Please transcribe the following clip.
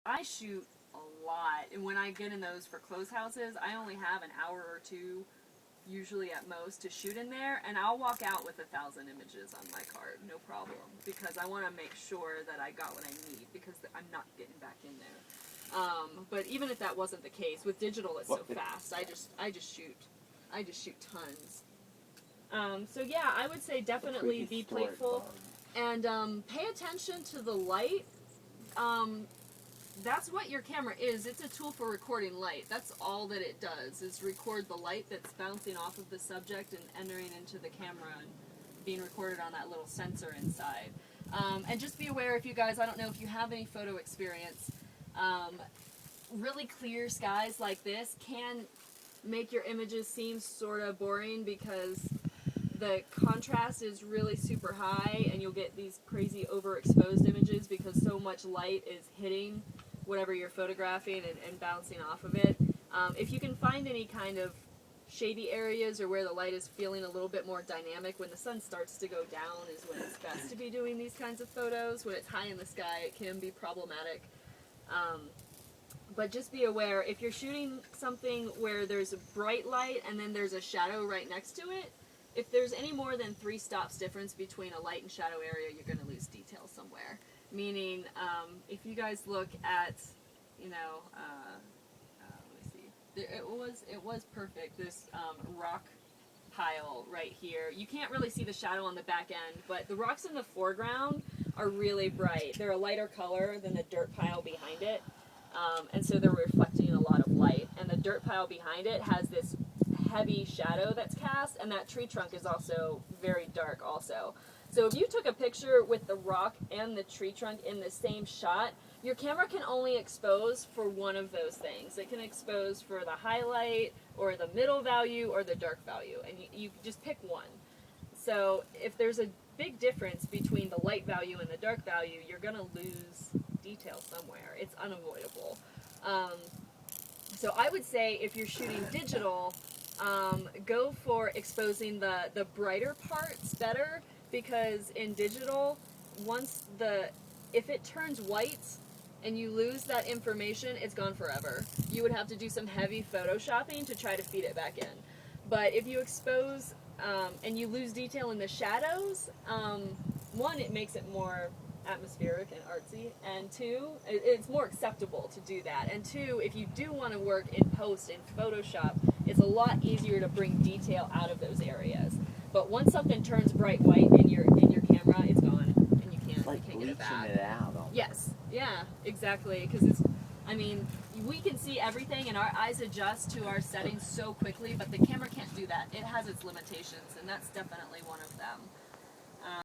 I shoot a lot, and when I get in those for close houses, I only have an hour or two, usually at most, to shoot in there, and I'll walk out with 1,000 images on my card, no problem, because I want to make sure that I got what I need, because I'm not getting back in there. But even if that wasn't the case, with digital it's so fast. I just shoot tons. So yeah, I would say definitely be playful and pay attention to the light. That's what your camera is. It's a tool for recording light. That's all that it does, is record the light that's bouncing off of the subject and entering into the camera and being recorded on that little sensor inside. And just be aware, if you guys, I don't know if you have any photo experience, really clear skies like this can make your images seem sort of boring because the contrast is really super high and you'll get these crazy overexposed images because so much light is hitting whatever you're photographing and bouncing off of it. If you can find any kind of shady areas or where the light is feeling a little bit more dynamic, when the sun starts to go down is when it's best to be doing these kinds of photos. When it's high in the sky, it can be problematic. But just be aware, if you're shooting something where there's a bright light and then there's a shadow right next to it, if there's any more than 3 stops difference between a light and shadow area, you're going to lose detail somewhere. Meaning, if you guys look at, you know, let me see, it was perfect, this rock pile right here. You can't really see the shadow on the back end, but the rocks in the foreground are really bright. They're a lighter color than the dirt pile behind it, and so they're reflecting a lot of light. And the dirt pile behind it has this heavy shadow that's cast, and that tree trunk is also very dark also. So if you took a picture with the rock and the tree trunk in the same shot, your camera can only expose for one of those things. It can expose for the highlight or the middle value or the dark value, and you just pick one. So if there's a big difference between the light value and the dark value, you're going to lose detail somewhere. It's unavoidable. So I would say if you're shooting digital, go for exposing the brighter parts better, because in digital, if it turns white and you lose that information, it's gone forever. You would have to do some heavy photoshopping to try to feed it back in. But if you expose and you lose detail in the shadows, one, it makes it more atmospheric and artsy, and two, it's more acceptable to do that. And two, if you do want to work in post in Photoshop, it's a lot easier to bring detail out of those areas. But once something turns bright white in your camera, it's gone, and you can't get it back. It out. Almost. Yes, yeah, exactly. Because it's, I mean, we can see everything, and our eyes adjust to our settings so quickly, but the camera can't do that. It has its limitations, and that's definitely one of them.